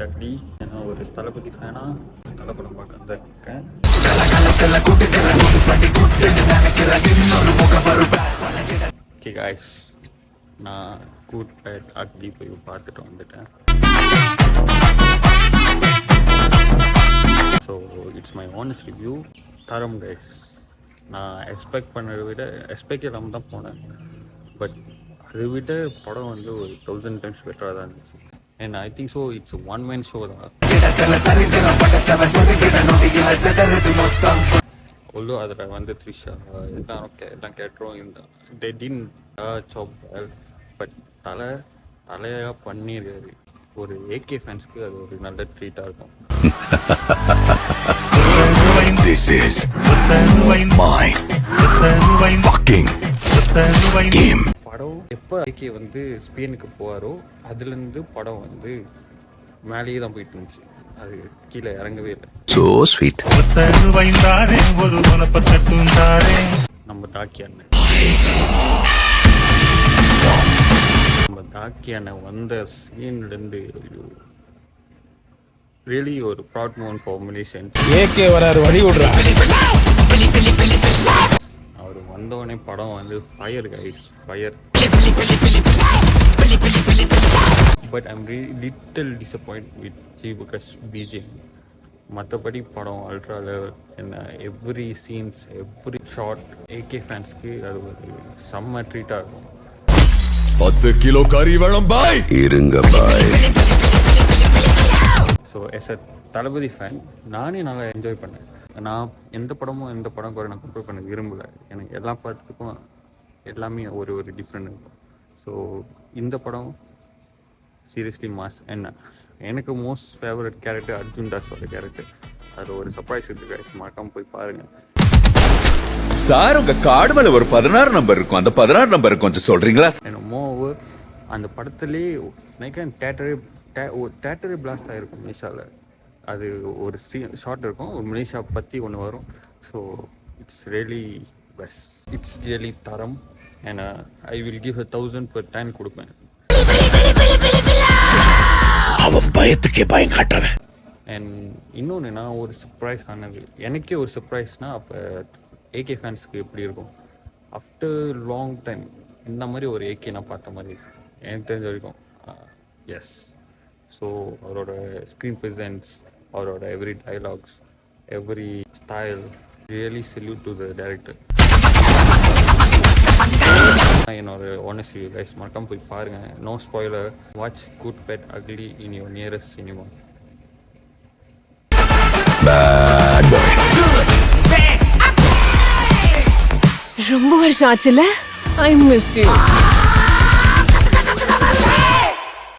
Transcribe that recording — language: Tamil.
அக்லி. நான் ஒரு தளபதி ஃபேனாக தலைப்படம் பார்க்க வந்திருக்கேன். ஓகே காய்ஸ், நான் குட் பேட் அக்லி போய் பார்த்துட்டு வந்துட்டேன். So it's my honest review. தரம் கைஸ், நான் எக்ஸ்பெக்ட் பண்ணதை விட எக்ஸ்பெக்ட் இல்லாமல் தான் போனேன். பட் அதை விட படம் வந்து ஒரு 1000 times பெட்டராக தான் இருந்துச்சு. And I think so it's one man show தான். உள்ளோ அதில் வந்து த்ரிஷா எல்லாம் கேட்டுரும் இந்த டெடின் சாப். பட் தலையாக பண்ணியிருக்காரு. ஒரு ஏகே ஃபேன்ஸ்க்கு அது ஒரு நல்ல ட்ரீட்டாக இருக்கும். This is my fucking game. படம் எப்போ ஏகே வந்து ஸ்பெயினுக்கு போவாரோ அதுலேருந்து படம் வந்து மேலேயே தான் போயிட்டு இருந்துச்சு. அது கீழே இறங்கவே இல்லை. So sweet. நம்ம டாக்கி அண்ணன் வந்த சீன்லேருந்து ரியலி ஒரு proud moment for Malaysians. AK வராரு, வழி விடுறா. அவர் வந்தவொடனே படம் வந்து fire guys, fire. But I'm little disappoint with ஜிபுகஸ் பிஜிஎம். மற்றபடி படம் அல்ட்ரா லெவல். என்ன every scenes, every shot AK ஃபேன்ஸ்க்கு அது ஒரு செம்ம ட்ரீட்டாக இருக்கும். 10 கிலோ கறி வேணும் பாய். இருங்க பாய். ஸோ எஸ் அ தளபதி ஃபேன் நானே நல்லா என்ஜாய் பண்ணேன். நான் எந்த படம் கூட நான் கம்பேர் பண்ண விரும்பலை. எனக்கு எல்லா படத்துக்கும் எல்லாமே ஒரு டிஃப்ரெண்ட் இருக்கும். ஸோ இந்த படம் சீரியஸ்லி மாஸ். என்ன எனக்கு மோஸ்ட் ஃபேவரட் கேரக்டர் அர்ஜுன் தாஸோட கேரக்டர். அது ஒரு சர்ப்ரைஸ் இருக்குது, மறக்காம போய் பாருங்கள். சார், உங்க கார்டு மேல ஒரு 16 நம்பர் இருக்கும். அந்த 16 நம்பர் கொஞ்சம் சொல்றீங்களா? மோர் அந்த படத்துலேயே நினைக்கிறேன் தேட்டரே பிளாஸ்ட் ஆகிருக்கும் மலேசியாவில். அது ஒரு ஷார்ட் இருக்கும், ஒரு மலேசியா பற்றி ஒன்று வரும். So it's really best, it's really தரம். ஏன்னா ஐ வில் கிவ் 1000 per 10 கொடுப்பேன். அவன் பயத்துக்கே பயம் காட்டுறவன். அண்ட் இன்னொன்று, நான் ஒரு சர்ப்ரைஸ் ஆனது, எனக்கே ஒரு சர்ப்ரைஸ்னால் அப்போ ஏகே ஃபேன்ஸுக்கு எப்படி இருக்கும். ஆஃப்டர் லாங் டைம் இந்த மாதிரி ஒரு ஏகே நான் பார்த்த மாதிரி எனக்கு தெரிஞ்ச வரைக்கும். எஸ். ஸோ அவரோட ஸ்க்ரீன் ப்ரெசன்ஸ், அவரோட every dialogues, every style, really salute to the director. என்னோட ஆனஸ்ட் ரிவ்யூ கைஸ், மறக்காம போய் பாருங்கள். No spoiler. Watch Good Bad Ugly in your nearest cinema. Bad boy. ரொம்ப வருஷம் ஆச்சுல. I miss you.